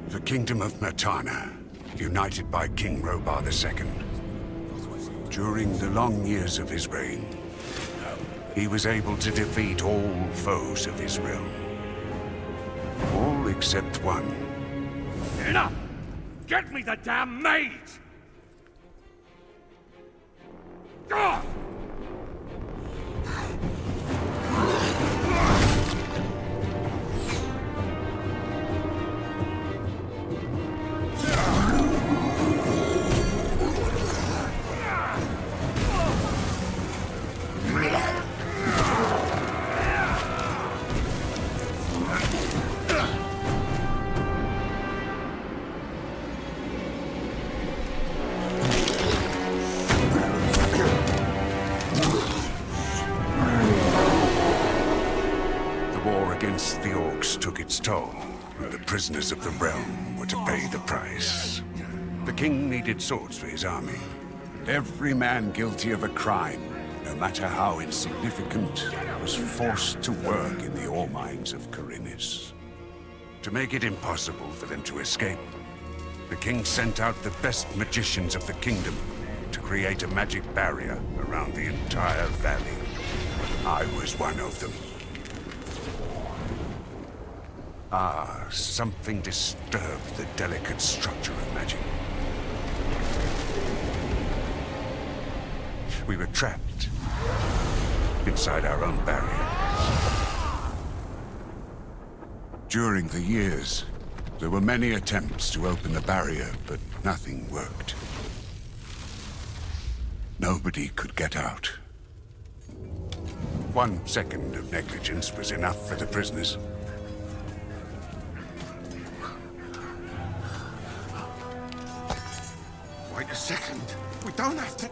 The kingdom of Mertana, united by King Robar II. During the long years of his reign, he was able to defeat all foes of his realm. All except one. Enough! Get me the damn maid! Ah! Against the orcs took its toll, and the prisoners of the realm were to pay the price. The king needed swords for his army, and every man guilty of a crime, no matter how insignificant, was forced to work in the ore mines of Khorinis. To make it impossible for them to escape, the king sent out the best magicians of the kingdom to create a magic barrier around the entire valley. I was one of them. Something disturbed the delicate structure of magic. We were trapped inside our own barrier. During the years, there were many attempts to open the barrier, but nothing worked. Nobody could get out. 1 second of negligence was enough for the prisoners. Wait a second. We don't have to...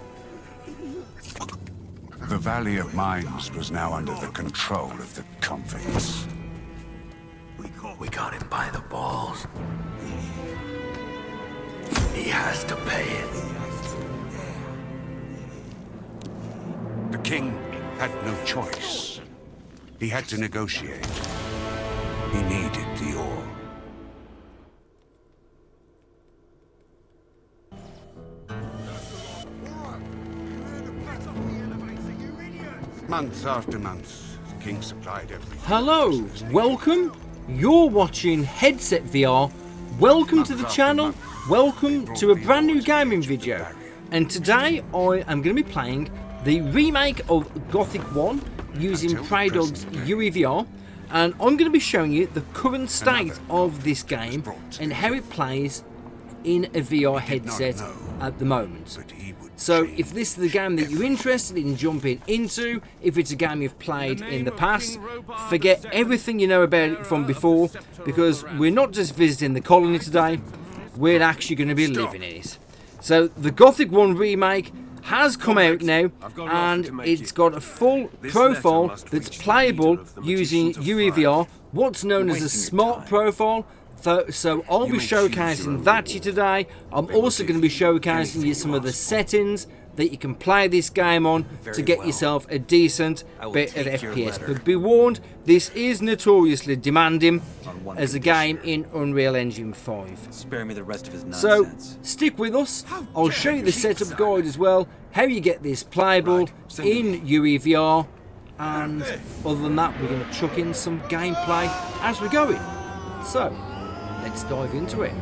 The Valley of Mines was now under the control of the convicts. We got him by the balls. He has to pay it. The king had no choice. He had to negotiate. He needed the ore. Month after month, the king supplied everything. Hello, welcome. You're watching Headset VR. Welcome to the channel. Welcome to a brand new gaming video. And today I am going to be playing the remake of Gothic 1 using Praydog's UEVR. And I'm going to be showing you the current state of this game and how it plays in a VR headset at the moment. So if this is the game that you're interested in jumping into, if it's a game you've played in the past, forget everything you know about it from before, because we're not just visiting the colony today, we're actually going to be living in it. So the Gothic 1 remake has come out now, and it's got a full profile that's playable using UEVR, what's known as a smart profile. So I'll be showcasing that to you today. I'm also going to be showcasing you some of the settings that you can play this game on to get yourself a decent bit of FPS. But be warned, this is notoriously demanding as a game in Unreal Engine 5. Spare me the rest of his nonsense. So stick with us. I'll show you the setup guide as well, how you get this playable in UEVR. And other than that, we're going to chuck in some gameplay as we're going. So let's dive into it.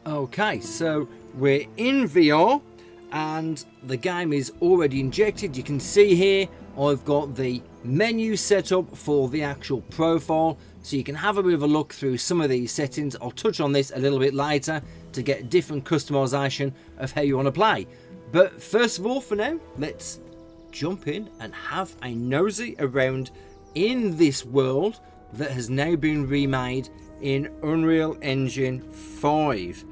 Okay, so we're in VR and the game is already injected. You can see here I've got the menu set up for the actual profile, so you can have a bit of a look through some of these settings. I'll touch on this a little bit later to get different customization of how you want to play. But first of all, for now, let's jump in and have a nosy around in this world that has now been remade in Unreal Engine 5.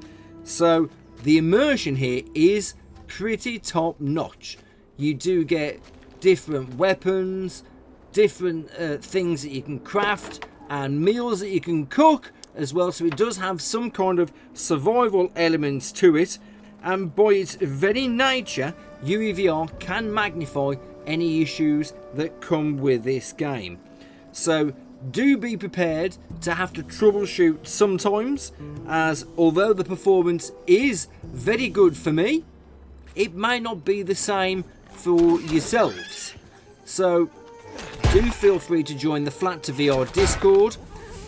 So the immersion here is pretty top notch. You do get different weapons, different things that you can craft, and meals that you can cook as well. So it does have some kind of survival elements to it. And by its very nature, UEVR can magnify any issues that come with this game. So do be prepared to have to troubleshoot sometimes, as although the performance is very good for me, it may not be the same for yourselves. So do feel free to join the Flat to VR Discord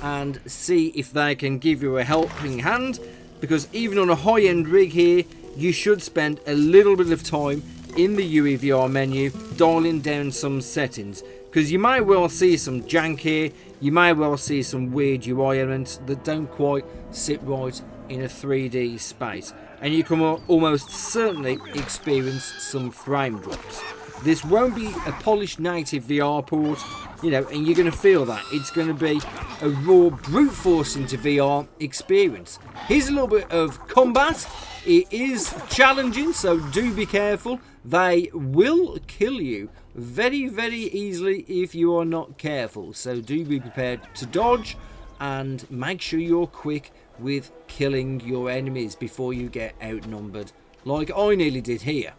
and see if they can give you a helping hand, because even on a high-end rig here, you should spend a little bit of time in the UEVR menu dialing down some settings, because you may well see some jank here, you may well see some weird UI elements that don't quite sit right in a 3D space, and you can almost certainly experience some frame drops. This won't be a polished native VR port, you know, and you're going to feel that. It's going to be a raw brute force into VR experience. Here's a little bit of combat. It is challenging, so do be careful. They will kill you very, very easily if you are not careful. So do be prepared to dodge and make sure you're quick with killing your enemies before you get outnumbered, like I nearly did here.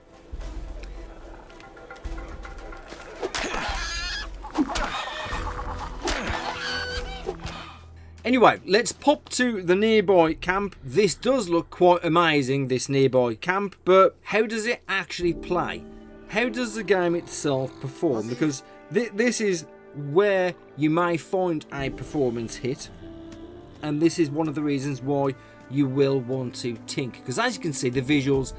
Anyway, let's pop to the nearby camp. This does look quite amazing, this nearby camp, but how does it actually play? How does the game itself perform? Because this is where you may find a performance hit, and this is one of the reasons why you will want to tinker. Because as you can see, the visuals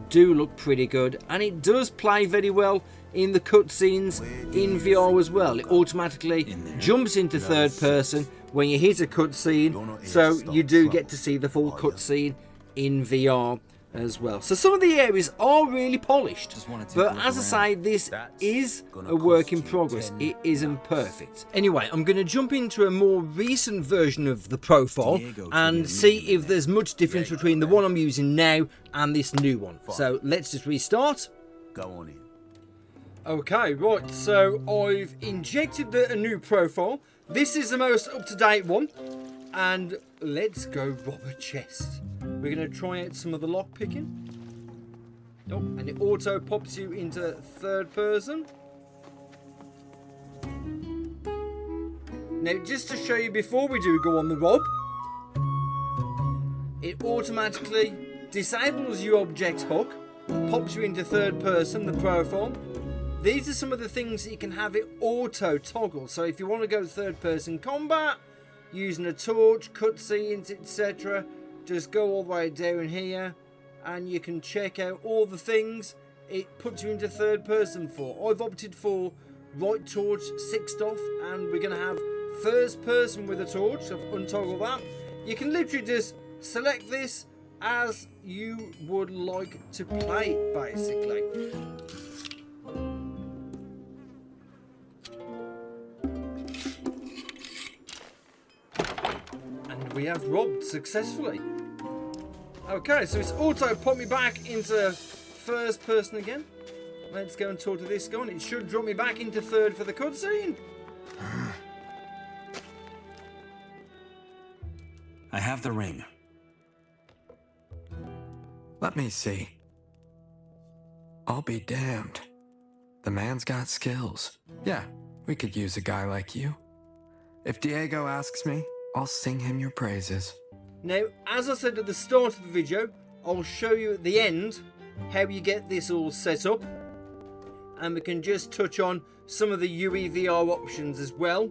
do look pretty good, and it does play very well in the cutscenes in VR as well. It automatically jumps into third person when you hit a cutscene, so you do get to see the full cutscene in VR as well. So some of the areas are really polished, but as I say, this is a work in progress. It isn't perfect. Anyway, I'm going to jump into a more recent version of the profile and see if there's much difference between the one I'm using now and this new one. So let's just restart. Go on in. Okay, right, so I've injected a new profile. This is the most up-to-date one, and let's go rob a chest. We're going to try out some of the lockpicking. Oh, and it auto pops you into third person. Now, just to show you before we do go on the rob, it automatically disables your object hook, pops you into third person, the profile. These are some of the things that you can have it auto toggle. So if you want to go third person combat, using a torch, cutscenes, etc., just go all the way down here and you can check out all the things it puts you into third person for. I've opted for right torch 6th off, and we're going to have first person with a torch, so untoggle that. You can literally just select this as you would like to play it, basically. And we have robbed successfully. Okay, so it's auto put me back into first person again. Let's go and talk to this guy, and it should drop me back into third for the cutscene. I have the ring. Let me see. I'll be damned. The man's got skills. Yeah, we could use a guy like you. If Diego asks me, I'll sing him your praises. Now, as I said at the start of the video, I'll show you at the end how you get this all set up. And we can just touch on some of the UEVR options as well.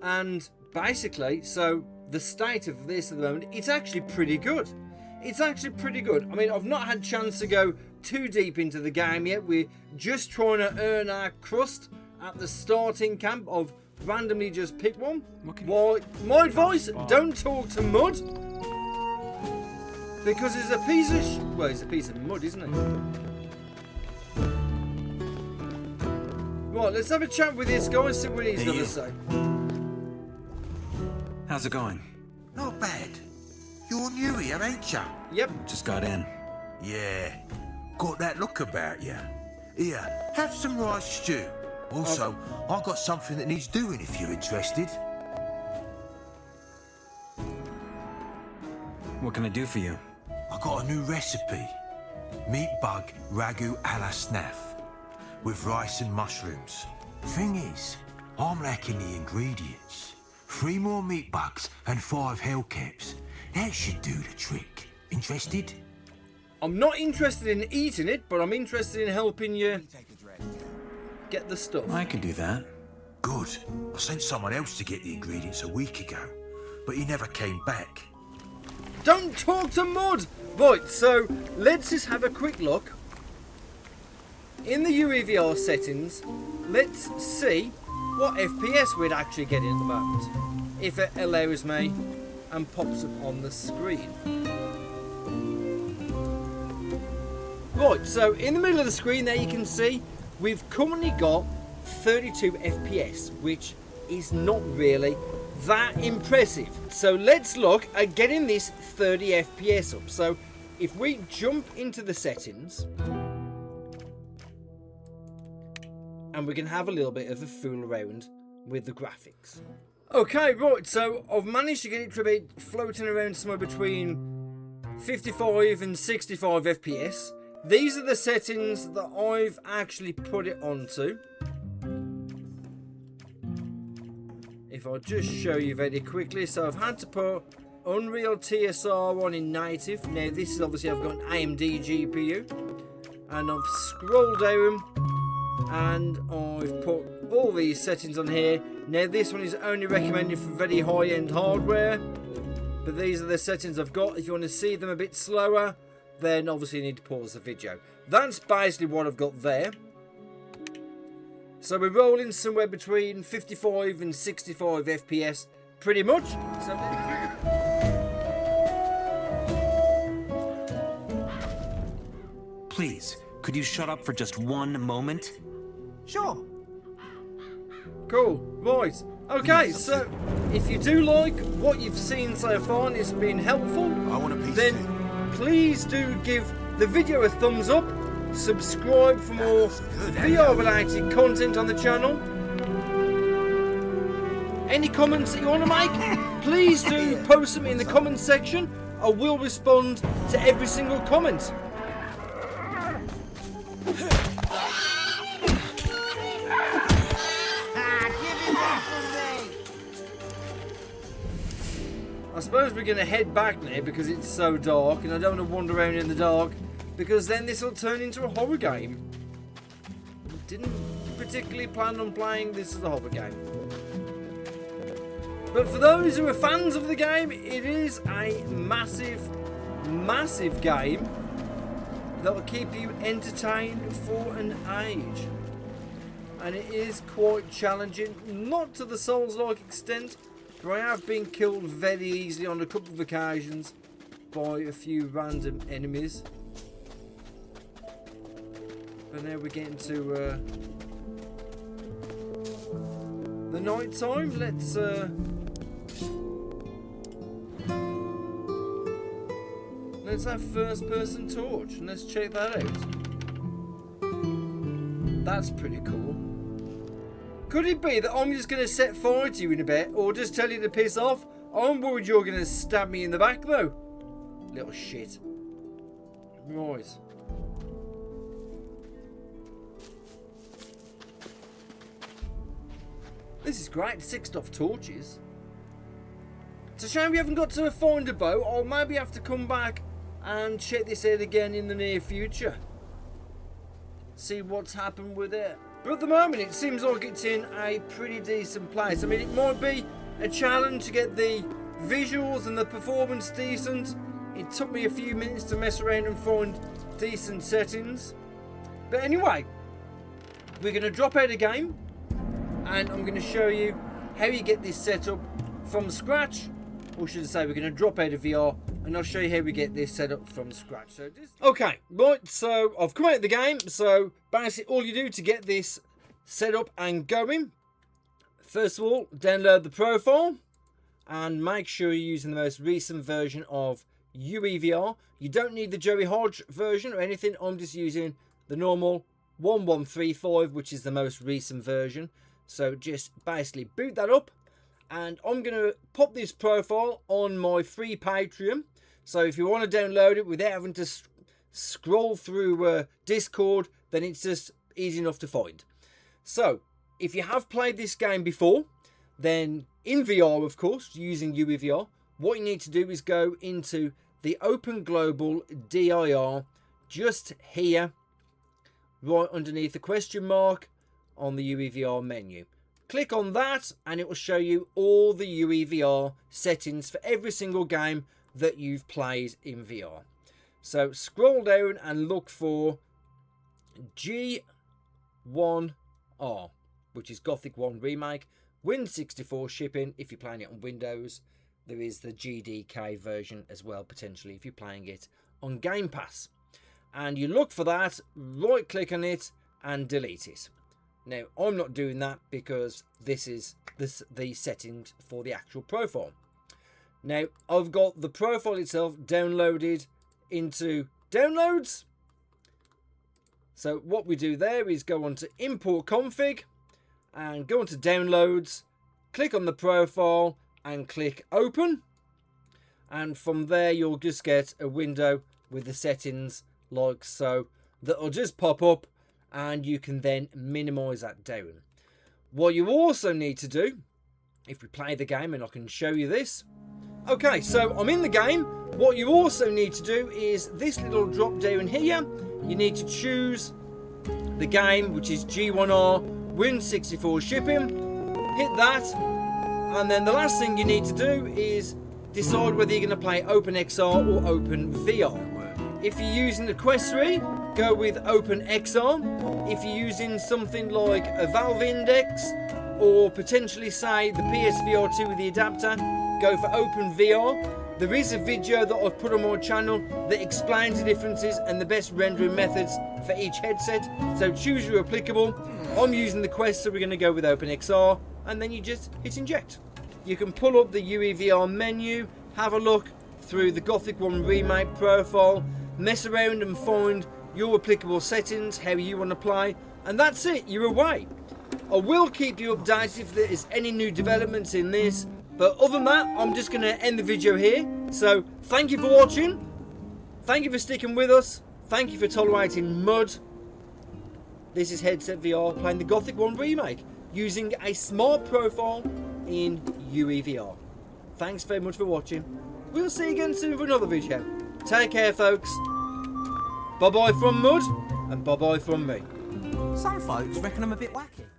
And basically, so the state of this at the moment, it's actually pretty good. It's actually pretty good. I mean, I've not had a chance to go too deep into the game yet. We're just trying to earn our crust at the starting camp. I've randomly just picked one. Why, my advice, don't talk to mud. Because it's a piece of well, it's a piece of mud, isn't it? Right, let's have a chat with this guy and see what he's got to say. How's it going? Not bad. You're new here, ain't ya? Yep. Just got in. Yeah. Got that look about ya. Here, have some rice stew. Also, I've got something that needs doing if you're interested. What can I do for you? I got a new recipe. Meat bug ragu a la snaff. With rice and mushrooms. Thing is, I'm lacking the ingredients. 3 more meat bugs and 5 hellcaps. That should do the trick. Interested? I'm not interested in eating it, but I'm interested in helping you get the stuff. I could do that. Good. I sent someone else to get the ingredients a week ago, but he never came back. Don't talk to Mud! Right, so let's just have a quick look. In the UEVR settings, let's see what FPS we're actually getting at the moment. If it allows me and pops up on the screen. Right, so in the middle of the screen there you can see we've currently got 32 FPS, which is not really that impressive. So let's look at getting this 30 FPS up. So if we jump into the settings and we can have a little bit of a fool around with the graphics. Okay, right, so I've managed to get it to be floating around somewhere between 55 and 65 FPS. These are the settings that I've actually put it onto. If I just show you very quickly, so I've had to put Unreal TSR on in native. Now this is obviously I've got an AMD GPU, and I've scrolled down and I've put all these settings on here. Now this one is only recommended for very high-end hardware, but these are the settings I've got. If you want to see them a bit slower, then obviously you need to pause the video. That's basically what I've got there. So we're rolling somewhere between 55 and 65 FPS, pretty much. So Please, could you shut up for just one moment? Sure. cool, right. Okay, so if you do like what you've seen so far and it's been helpful, I want a piece then too. please do give the video a thumbs up, subscribe for more VR related content on the channel. Any comments that you want to make, please do post them in the comments section. I will respond to every single comment. I suppose we're going to head back now because it's so dark and I don't want to wander around in the dark, because then this will turn into a horror game. Didn't particularly plan on playing this as a horror game. But for those who are fans of the game, it is a massive, massive game that will keep you entertained for an age. And it is quite challenging, not to the Souls-like extent, but I have been killed very easily on a couple of occasions by a few random enemies. But now we're getting to the night time. Let's have first person torch and let's check that out. That's pretty cool. Could it be that I'm just going to set fire to you in a bit, or just tell you to piss off? I'm worried you're going to stab me in the back though. Little shit. Right. This is great, 6th torches. It's a shame we haven't got to find a boat. I'll maybe have to come back and check this out again in the near future. See what's happened with it. But at the moment it seems like it's in a pretty decent place. I mean, it might be a challenge to get the visuals and the performance decent. It took me a few minutes to mess around and find decent settings. But anyway, we're going to drop out a game and I'm going to show you how you get this set up from scratch. Or should I say, we're going to drop out of VR and I'll show you how we get this set up from scratch. So okay, right, so I've come out of the game. So basically all you do to get this set up and going, first of all, download the profile and make sure you're using the most recent version of UEVR. You don't need the Joey Hodge version or anything. I'm just using the normal 1135, which is the most recent version. So just basically boot that up. And I'm going to pop this profile on my free Patreon. So if you want to download it without having to scroll through Discord, then it's just easy enough to find. So if you have played this game before, then in VR, of course, using UEVR, what you need to do is go into the Open Global DIR just here, right underneath the question mark on the UEVR menu. Click on that and it will show you all the UEVR settings for every single game that you've played in VR. So scroll down and look for G1R, which is Gothic 1 Remake, Win64 shipping if you're playing it on Windows. There is the GDK version as well, potentially, if you're playing it on Game Pass. And you look for that, right click on it and delete it. Now, I'm not doing that because this is the settings for the actual profile. Now, I've got the profile itself downloaded into Downloads. So what we do there is go on to Import Config and go on to Downloads, click on the profile and click Open. And from there, you'll just get a window with the settings like so that'll just pop up, and you can then minimize that down. What you also need to do, if we play the game, and I can show you this. Okay, so I'm in the game. What you also need to do is this little drop down here. You need to choose the game, which is G1R Win64 shipping. Hit that, and then the last thing you need to do is decide whether you're going to play OpenXR or OpenVR. If you're using the Quest 3, go with OpenXR. If you're using something like a Valve Index, or potentially say the PSVR 2 with the adapter, go for OpenVR. There is a video that I've put on my channel that explains the differences and the best rendering methods for each headset, so choose your applicable. I'm using the Quest, so we're going to go with OpenXR, and then you just hit inject. You can pull up the UEVR menu, have a look through the Gothic 1 Remake profile, mess around and find your applicable settings, how you want to play, and that's it, you're away. I will keep you updated if there is any new developments in this, but other than that, I'm just going to end the video here. So thank you for watching, thank you for sticking with us, thank you for tolerating MUD. This is Headset VR playing the Gothic 1 Remake using a smart profile in UEVR. Thanks very much for watching. We'll see you again soon for another video. Take care, folks. Bye bye from MUD and bye bye from me. Some folks reckon I'm a bit wacky.